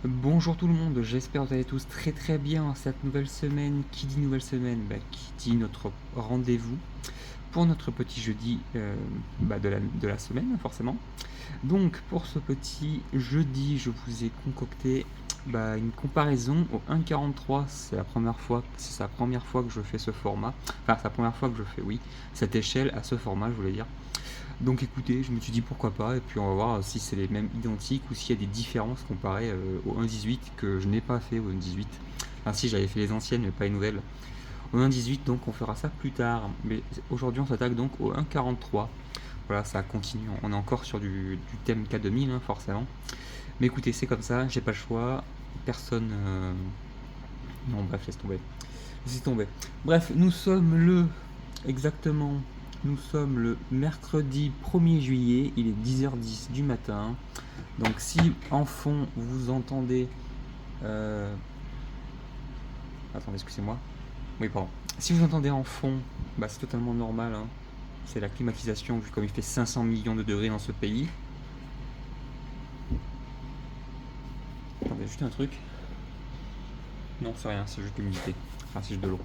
Bonjour tout le monde, j'espère que vous allez tous très bien cette nouvelle semaine. Qui dit nouvelle semaine, qui dit notre rendez-vous pour notre petit jeudi de la semaine forcément. Donc pour ce petit jeudi, je vous ai concocté une comparaison au 1,43. C'est sa première fois que je fais ce format. Enfin, c'est la première fois que je fais, oui, cette échelle à ce format, je voulais dire. Donc écoutez, je me suis dit pourquoi pas, et puis on va voir si c'est les mêmes identiques ou s'il y a des différences comparées au 1.18 que je n'ai pas fait au 1.18. Enfin si, j'avais fait les anciennes mais pas les nouvelles. Au 1.18, donc on fera ça plus tard. Mais aujourd'hui on s'attaque donc au 1.43. Voilà, ça continue, on est encore sur du thème K2000 hein, forcément. Mais écoutez, c'est comme ça, j'ai pas le choix. Personne... Non bref, laisse tomber. Laissez tomber. Bref, exactement nous sommes le mercredi 1er juillet, il est 10h10 du matin. Donc si en fond vous entendez... Attendez, excusez-moi. Oui, pardon. Si vous entendez en fond, c'est totalement normal. Hein. C'est la climatisation, vu comme il fait 500 millions de degrés dans ce pays. Attendez, juste un truc. Non, c'est rien, c'est juste l'humidité. Enfin, c'est juste de l'eau.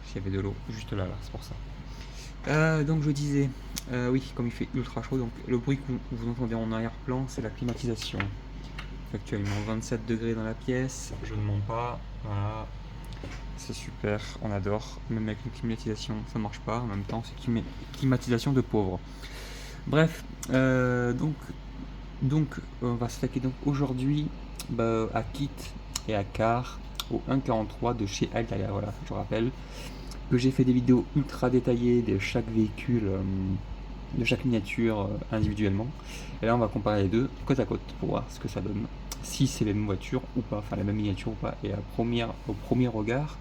S'il y avait de l'eau, juste là, c'est pour ça. Donc je disais, oui, comme il fait ultra chaud, donc le bruit que vous entendez en arrière-plan, c'est la climatisation. Actuellement 27 degrés dans la pièce, je ne mens pas, voilà, c'est super, on adore, même avec une climatisation ça ne marche pas, en même temps c'est une climatisation de pauvres. Bref, donc on va s'attaquer donc aujourd'hui à Kit et à Car au 1.43 de chez Altaïa, voilà, je rappelle que j'ai fait des vidéos ultra détaillées de chaque véhicule, de chaque miniature individuellement. Et là, on va comparer les deux côte à côte pour voir ce que ça donne. Si c'est les mêmes voitures ou pas, enfin la même miniature ou pas. Et au premier regard,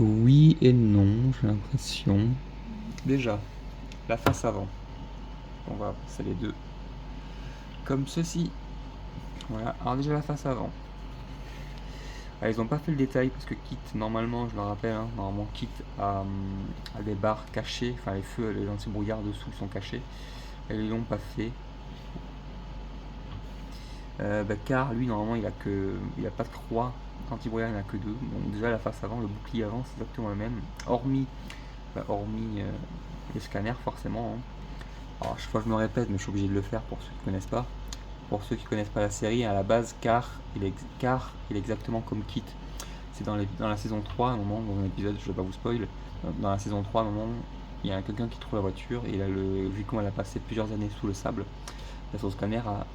oui et non, j'ai l'impression. Déjà, la face avant. On va passer les deux comme ceci. Voilà, alors déjà la face avant. Alors, ils n'ont pas fait le détail parce que Kit, normalement, je le rappelle, hein, normalement Kit a des barres cachées, enfin les feux, les anti-brouillards dessous sont cachés. Et ils l'ont pas fait. Car lui normalement il a pas de croix anti-brouillard, il n'y en a que deux. Donc déjà la face avant, le bouclier avant c'est exactement le même, hormis le scanner forcément. Hein. Alors chaque fois je me répète mais je suis obligé de le faire pour ceux qui ne connaissent pas. Pour ceux qui ne connaissent pas la série, à la base Car il est exactement comme Kit. C'est dans la saison 3, à un moment, dans un épisode, je ne vais pas vous spoil, dans la saison 3, à un moment, il y a quelqu'un qui trouve la voiture et vu comment elle a passé plusieurs années sous le sable, son scanner a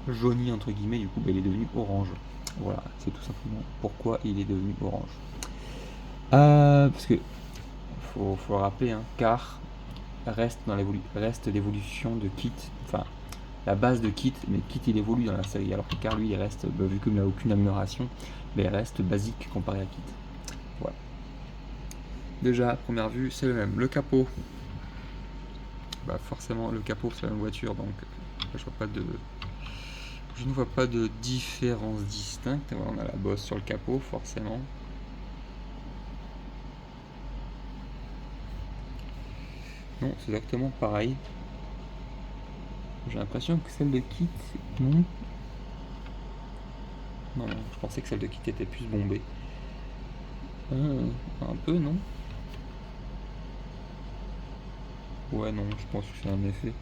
jauni entre guillemets, du coup il est devenu orange. Voilà, c'est tout simplement pourquoi il est devenu orange. Parce que faut le rappeler, hein, Car reste l'évolution de Kit, enfin la base de Kit, mais Kit il évolue dans la série, alors que Car lui il reste, vu qu'il n'a aucune amélioration, mais il reste basique comparé à Kit. Voilà. Déjà, à première vue, c'est le même. Le capot, forcément le capot c'est la même voiture, donc je ne vois pas de différence distincte. Voilà, on a la bosse sur le capot, forcément. Non, c'est exactement pareil. J'ai l'impression que celle de Kit, non. Non, je pensais que celle de Kit était plus bombée. Un peu, non? Ouais, non, je pense que c'est un effet.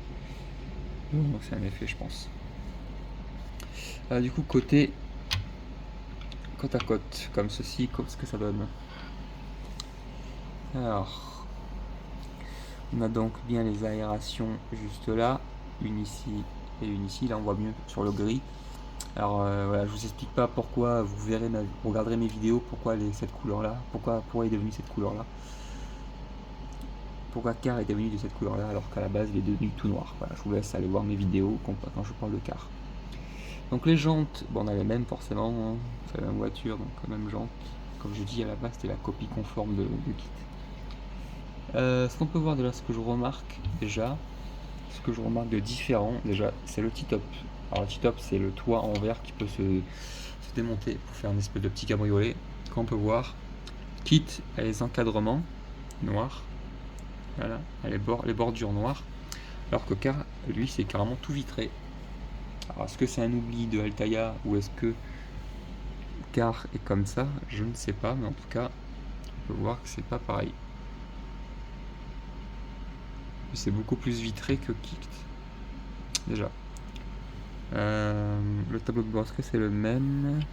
Non, c'est un effet, je pense. Du coup, côte à côte, comme ceci, comme ce que ça donne. Alors, on a donc bien les aérations juste là, une ici et une ici. Là, on voit mieux sur le gris. Alors voilà, je vous explique pas pourquoi, vous regarderez mes vidéos, pourquoi cette couleur là, pourquoi est devenu cette couleur là. Pourquoi Car est devenu de cette couleur là alors qu'à la base il est devenu tout noir. Voilà, je vous laisse aller voir mes vidéos quand je parle de Car. Donc les jantes, on a les mêmes forcément, hein. C'est la même voiture, donc les mêmes jantes. Comme je dis à la base c'était la copie conforme de Kit. Ce qu'on peut voir déjà, ce que je remarque de différent, déjà c'est le T-top. Alors le T-top c'est le toit en verre qui peut se démonter pour faire une espèce de petit cabriolet. Comme on peut voir, Kit a les encadrements noirs, voilà, les bordures noires, alors que Car, lui, c'est carrément tout vitré. Alors est-ce que c'est un oubli de Altaïa ou est-ce que car est comme ça, je ne sais pas, mais en tout cas, on peut voir que c'est pas pareil. C'est beaucoup plus vitré que Kicked, déjà. Le tableau de bord, est-ce que c'est le même?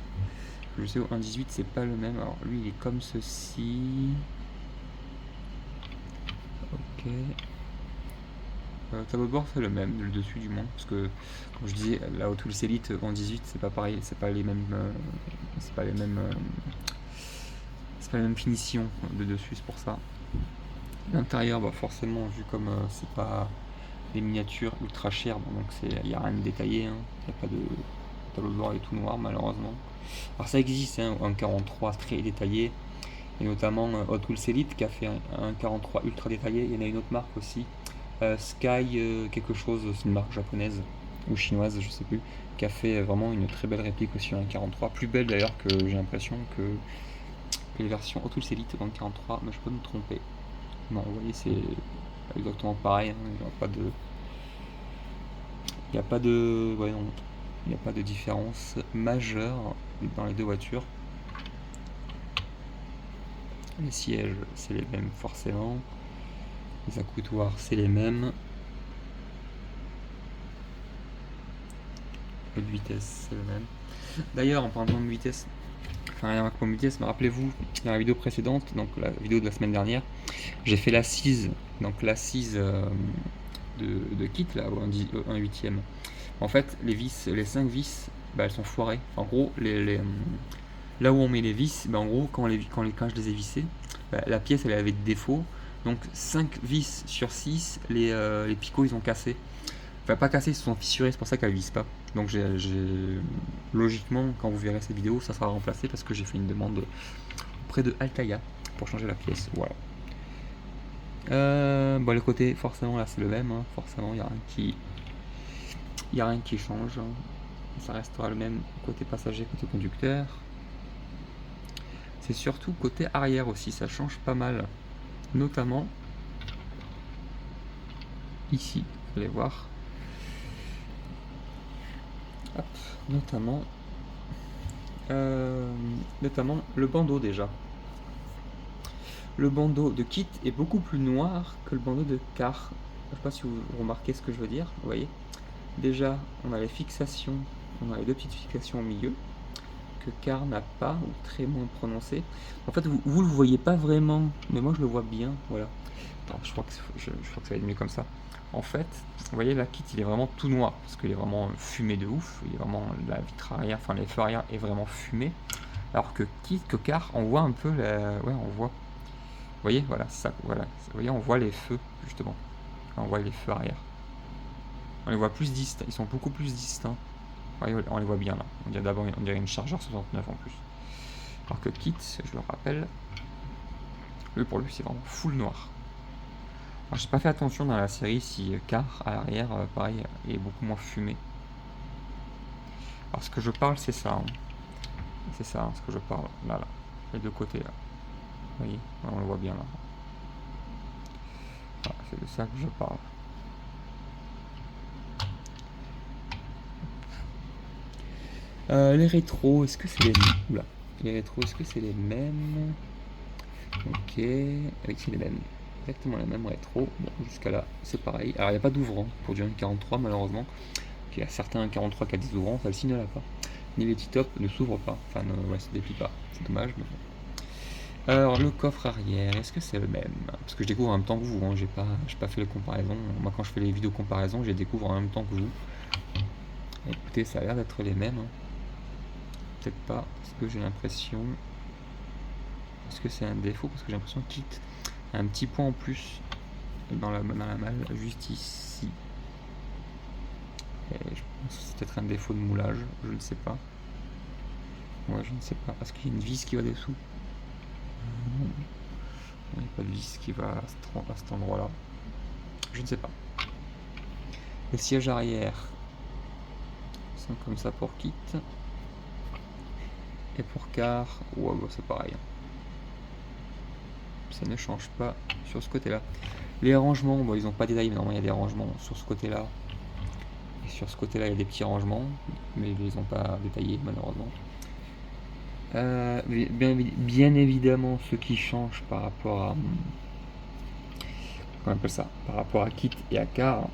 Je sais au 1.18 c'est pas le même. Alors lui il est comme ceci. Ok. Le tableau de bord c'est le même, le dessus du moins. Parce que comme je disais, la Hot Tools Elite en 18 c'est pas pareil, c'est pas les mêmes. C'est pas les mêmes. C'est pas la même finition de dessus, c'est pour ça. L'intérieur, bah forcément, vu comme c'est pas des miniatures ultra chères, donc il n'y a rien de détaillé, hein. Il n'y a pas de. Le tableau de bord est tout noir malheureusement. Alors ça existe, hein, un 43 très détaillé, et notamment Hot Tools Elite qui a fait un 43 ultra détaillé. Il y en a une autre marque aussi, Sky quelque chose, c'est une marque japonaise ou chinoise, je sais plus, qui a fait vraiment une très belle réplique aussi en 43, plus belle d'ailleurs que j'ai l'impression que les versions Hot Tools Elite dans le 43, mais je peux me tromper. Non, vous voyez, c'est exactement pareil, hein, il n'y a pas de. Il n'y a pas de. Ouais, non. Il n'y a pas de différence majeure dans les deux voitures. Les sièges, c'est les mêmes forcément. Les accoutoirs, c'est les mêmes. Le de vitesse, c'est le même. D'ailleurs, en parlant de vitesse, enfin rien à voir avec de vitesse, mais rappelez-vous, dans la vidéo précédente, donc la vidéo de la semaine dernière, j'ai fait l'assise, donc l'assise de kit, là, un huitième. En fait, les vis, les 5 vis, bah, elles sont foirées. En gros, là où on met les vis, bah, en gros, quand je les ai vissées, bah, la pièce elle avait des défauts. Donc 5 vis sur 6, les picots ils ont cassé. Enfin, pas cassé, ils se sont fissurés, c'est pour ça qu'elles ne vissent pas. Donc logiquement, quand vous verrez cette vidéo, ça sera remplacé parce que j'ai fait une demande auprès de Altaïa pour changer la pièce. Voilà. Bon, le côté, forcément, là c'est le même. Hein. Forcément, il n'y a rien qui change. Hein. Ça restera le même côté passager, côté conducteur. C'est surtout côté arrière aussi, ça change pas mal. Notamment ici, vous allez voir. Hop, notamment le bandeau déjà. Le bandeau de kit est beaucoup plus noir que le bandeau de car. Je ne sais pas si vous remarquez ce que je veux dire. Vous voyez, déjà on a les fixations, on a les deux petites fixations au milieu que car n'a pas ou très moins prononcé. En fait, vous le voyez pas vraiment, mais moi je le vois bien. Voilà. Attends, je crois que ça va être mieux comme ça. En fait, vous voyez, la kit il est vraiment tout noir parce qu'il est vraiment fumé de ouf. Il est vraiment la vitre arrière, enfin les feux arrière est vraiment fumé. Alors que car, on voit un peu ouais, on voit. Vous voyez, voilà, ça, voilà. Vous voyez, on voit les feux justement. On voit les feux arrière. On les voit plus distincts. Ils sont beaucoup plus distincts. Voyez, on les voit bien là. On dirait d'abord, on dirait une Charger 69 en plus. Alors que kit, je le rappelle, lui pour lui c'est vraiment full noir. Alors j'ai pas fait attention dans la série si car à l'arrière, pareil, est beaucoup moins fumé. Alors ce que je parle c'est ça. Hein. C'est ça, hein, ce que je parle. Là, les deux côtés là. Vous voyez, on le voit bien là. Voilà, c'est de ça que je parle. Les rétros, est-ce que c'est les mêmes? Oula. Les rétros, est-ce que c'est les mêmes? Ok, avec c'est les mêmes. Exactement les mêmes rétros. Bon, jusqu'à là, c'est pareil. Alors, il n'y a pas d'ouvrant pour du 1.43, malheureusement. Il y a certains 1.43 qui a des ouvrants, celle-ci ne l'a pas. Ni les T-top ne s'ouvrent pas. Enfin, ouais, se déplie pas. C'est dommage, mais bon. Alors, le coffre arrière, est-ce que c'est le même? Parce que je découvre en même temps que vous, hein. J'ai pas fait les comparaisons. Moi, quand je fais les vidéos comparaison, je les découvre en même temps que vous. Écoutez, ça a l'air d'être les mêmes. Hein. Peut-être pas, parce que j'ai l'impression. Est-ce que c'est un défaut? Parce que j'ai l'impression qu'il y a un petit point en plus dans la malle, juste ici. Et je pense que c'est peut-être un défaut de moulage, je ne sais pas. Ouais, je ne sais pas. Est-ce qu'il y a une vis qui va dessous? Non. Il n'y a pas de vis qui va à cet endroit-là. Je ne sais pas. Le siège arrière sont comme ça pour kit. Et pour car, ouais, bah, c'est pareil. Ça ne change pas sur ce côté-là. Les rangements, bon, ils n'ont pas détaillé, mais normalement il y a des rangements sur ce côté-là. Et sur ce côté-là, il y a des petits rangements, mais ils les ont pas détaillés malheureusement. Bien évidemment, ce qui change par rapport à, comment on appelle ça, par rapport à kit et à car,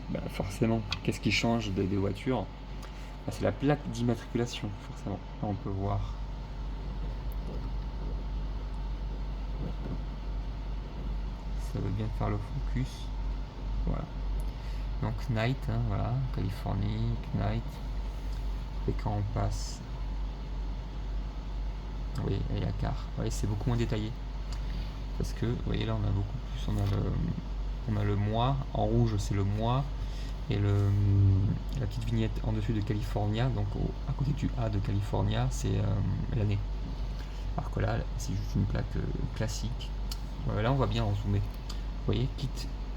bah forcément, qu'est-ce qui change des voitures? Bah, c'est la plaque d'immatriculation, forcément. Là, on peut voir. Ça veut bien faire le focus. Voilà. Donc Knight, hein, voilà, Californie, Knight. Et quand on passe, oui, et la car, oui, c'est beaucoup moins détaillé. Parce que, vous voyez là, on a beaucoup plus, on a le mois, en rouge c'est le mois, et la petite vignette en dessus de California, donc à côté du A de California, c'est l'année. Alors que là, c'est juste une plaque classique. Ouais, là, on voit bien en zoomé. Vous voyez, kit,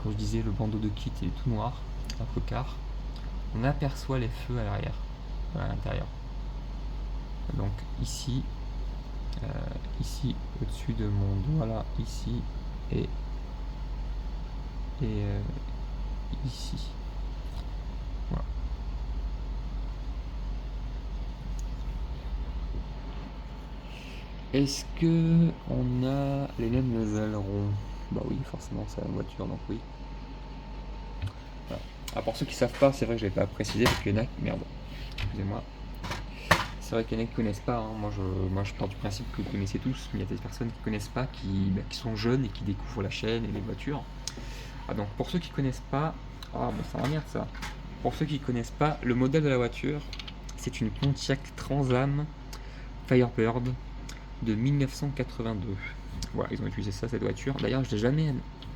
comme je disais, le bandeau de kit est tout noir, un peu car. On aperçoit les feux à l'arrière, à l'intérieur. Donc ici, ici au-dessus de mon doigt là, ici et ici. Voilà. Est-ce que on a les mêmes ailerons? Bah oui, forcément, c'est la voiture, donc oui. Voilà. Alors pour ceux qui savent pas, c'est vrai que je l'ai pas précisé parce qu'il y en a qui... Merde, excusez-moi. C'est vrai qu'il y en a qui connaissent pas, hein. Moi je pars du principe que vous connaissez tous, mais il y a des personnes qui connaissent pas, qui sont jeunes et qui découvrent la chaîne et les voitures. Ah, donc pour ceux qui connaissent pas, ah bon, ça m'emmerde ça. Pour ceux qui connaissent pas, le modèle de la voiture, c'est une Pontiac Trans Am Firebird de 1982. Voilà, ils ont utilisé ça, cette voiture. D'ailleurs, je l'ai jamais.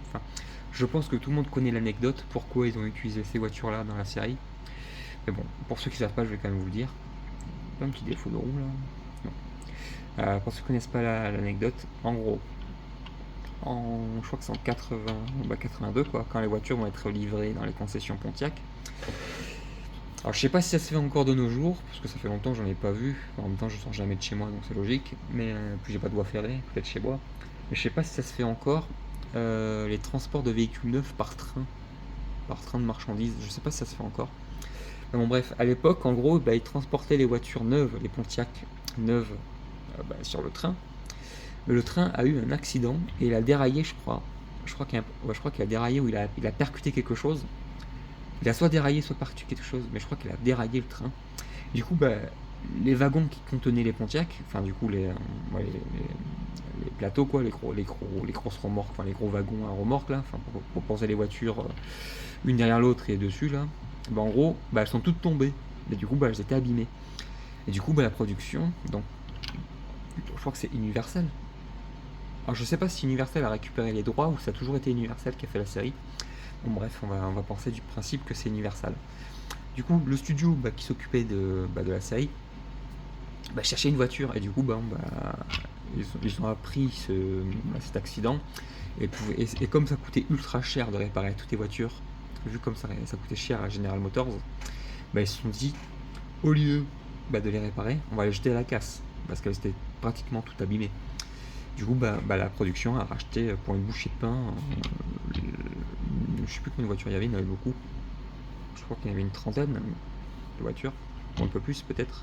Enfin, je pense que tout le monde connaît l'anecdote pourquoi ils ont utilisé ces voitures-là dans la série. Mais bon, pour ceux qui savent pas, je vais quand même vous le dire. Un petit défaut de roue là. Non. Pour ceux qui connaissent pas l'anecdote, en gros, je crois que c'est en 82 quoi, quand les voitures vont être livrées dans les concessions Pontiac. Alors je sais pas si ça se fait encore de nos jours, parce que ça fait longtemps que j'en ai pas vu. En même temps je sors jamais de chez moi donc c'est logique, mais puis j'ai pas de voie ferrée, peut-être chez moi. Mais je sais pas si ça se fait encore, les transports de véhicules neufs par train de marchandises, je sais pas si ça se fait encore. Mais bon bref, à l'époque en gros ils transportaient les voitures neuves, les Pontiac neuves sur le train. Mais le train a eu un accident et il a déraillé je crois. Je crois qu'il a déraillé ou il a percuté quelque chose. Il a soit déraillé, soit percuté quelque chose, mais je crois qu'il a déraillé le train. Du coup, les wagons qui contenaient les Pontiac, enfin du coup les plateaux quoi, les grosses remorques, enfin les gros wagons à remorque là, enfin pour poser les voitures une derrière l'autre et dessus là, en gros, elles sont toutes tombées. Et du coup, elles étaient abîmées. Et du coup, la production, donc, je crois que c'est Universal. Alors je sais pas si Universal a récupéré les droits ou ça a toujours été Universal qui a fait la série. Bon bref, on va penser du principe que c'est Universal. Du coup, le studio qui s'occupait de la série cherchait une voiture et du coup, ils ont appris cet accident et comme ça coûtait ultra cher de réparer toutes les voitures, vu comme ça coûtait cher à General Motors, ils se sont dit, au lieu de les réparer, on va les jeter à la casse parce qu'elles étaient pratiquement toutes abîmées. Du coup, la production a racheté pour une bouchée de pain, je sais plus combien de voitures il y avait, il y en avait beaucoup. Je crois qu'il y en avait une trentaine de voitures, ou un peu plus peut-être.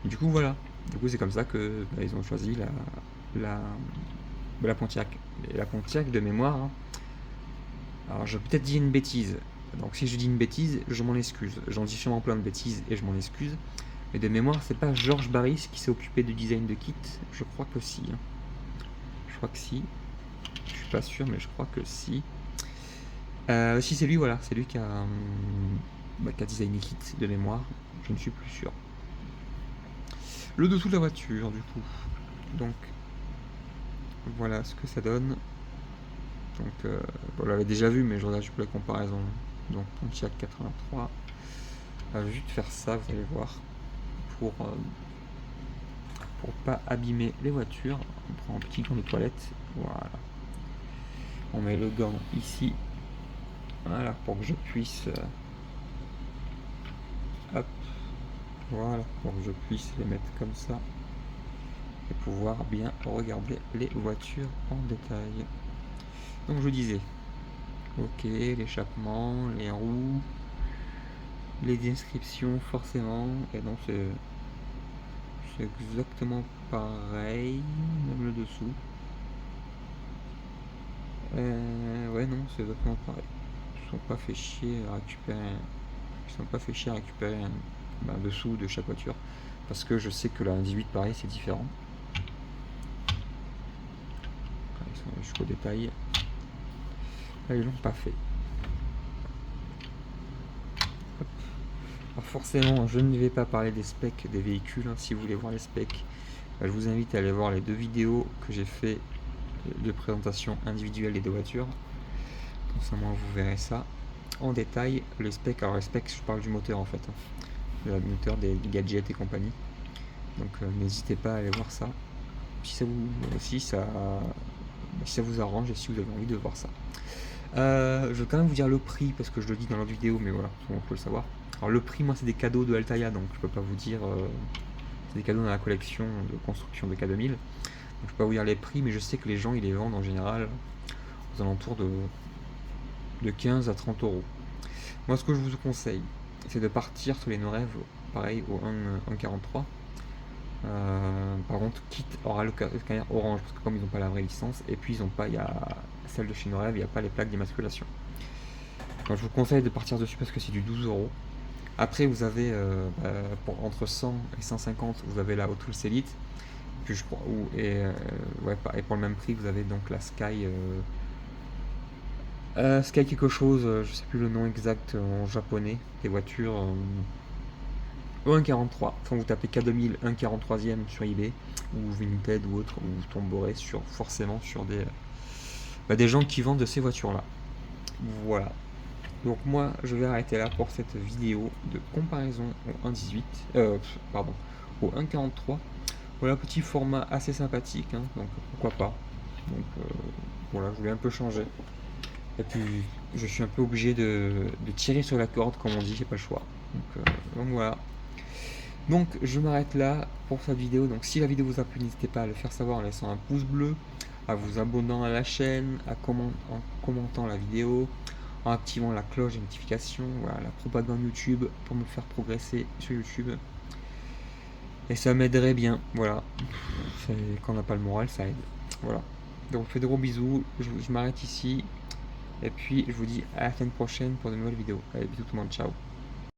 Et du coup, voilà. Du coup, c'est comme ça que ils ont choisi la Pontiac. Et la Pontiac, de mémoire, hein. Alors, je vais peut-être dire une bêtise. Donc, si je dis une bêtise, je m'en excuse. J'en dis sûrement plein de bêtises et je m'en excuse. Mais de mémoire, c'est pas Georges Barris qui s'est occupé du design de kit. Je crois que si. Hein. Je crois que si. Je suis pas sûr, mais je crois que si. Si c'est lui, voilà, c'est lui qui a designé kit de mémoire, je ne suis plus sûr. Le dessous de la voiture, du coup. Donc, voilà ce que ça donne. Donc, on l'avait déjà vu, mais je regarde juste la comparaison. Donc, Pontiac 83. On va juste faire ça, vous allez voir, pour pas abîmer les voitures. On prend un petit gant de toilette, voilà. On met le gant ici. Voilà, pour que je puisse hop, voilà, pour que je puisse les mettre comme ça et pouvoir bien regarder les voitures en détail. Donc je disais, ok, l'échappement, les roues, les descriptions forcément, et donc c'est exactement pareil, même le dessous. Ouais, non, c'est exactement pareil. Ils sont pas fait chier à récupérer. Ils sont pas fait chier à récupérer un dessous de chaque voiture. Parce que je sais que la 1.18 pareil c'est différent. Ils sont jusqu'au détail. Là, ils l'ont pas fait. Hop. Alors forcément, je ne vais pas parler des specs des véhicules. Si vous voulez voir les specs, je vous invite à aller voir les 2 vidéos que j'ai fait de présentation individuelle des 2 voitures. Comme ça, moi, vous verrez ça en détail. Les specs, alors les specs, je parle du moteur en fait, le moteur des gadgets et compagnie. Donc n'hésitez pas à aller voir ça. Si ça vous arrange et si vous avez envie de voir ça. Je vais quand même vous dire le prix parce que je le dis dans l'autre vidéo, mais voilà, on peut le savoir. Alors le prix, moi c'est des cadeaux de Altaïa, donc je peux pas vous dire. C'est des cadeaux dans la collection de construction de K2000. Donc je peux pas vous dire les prix, mais je sais que les gens ils les vendent en général aux alentours de 15 à 30 euros. Moi ce que je vous conseille, c'est de partir sur les no-rêves, pareil au 1.43. Par contre, quitte aura le scanner orange parce que comme ils n'ont pas la vraie licence, et puis ils n'ont pas, il y a celle de chez no-rêve, il n'y a pas les plaques d'immatriculation. Donc je vous conseille de partir dessus parce que c'est du 12 euros. Après vous avez entre 100 et 150, vous avez la Auto Elite. Puis je crois, et pour le même prix vous avez donc la Sky. Sky quelque chose, je sais plus le nom exact en japonais, des voitures. Au 1.43, quand vous tapez K2000 1.43e sur eBay ou Vinted ou autre, vous tomberez forcément sur des gens qui vendent de ces voitures là. Voilà. Donc moi je vais arrêter là pour cette vidéo de comparaison au 1.18, au 1.43. Voilà, petit format assez sympathique, donc pourquoi pas. Donc voilà, je voulais un peu changer. Et puis je suis un peu obligé de tirer sur la corde, comme on dit, j'ai pas le choix. Donc voilà. Donc je m'arrête là pour cette vidéo. Donc si la vidéo vous a plu, n'hésitez pas à le faire savoir en laissant un pouce bleu, à vous abonnant à la chaîne, en commentant la vidéo, en activant la cloche de notification, voilà, la propagande YouTube pour me faire progresser sur YouTube. Et ça m'aiderait bien, voilà. Quand on n'a pas le moral, ça aide. Voilà. Donc je vous fais de gros bisous, je m'arrête ici. Et puis je vous dis à la semaine prochaine pour de nouvelles vidéos. Allez, bisous tout le monde, ciao.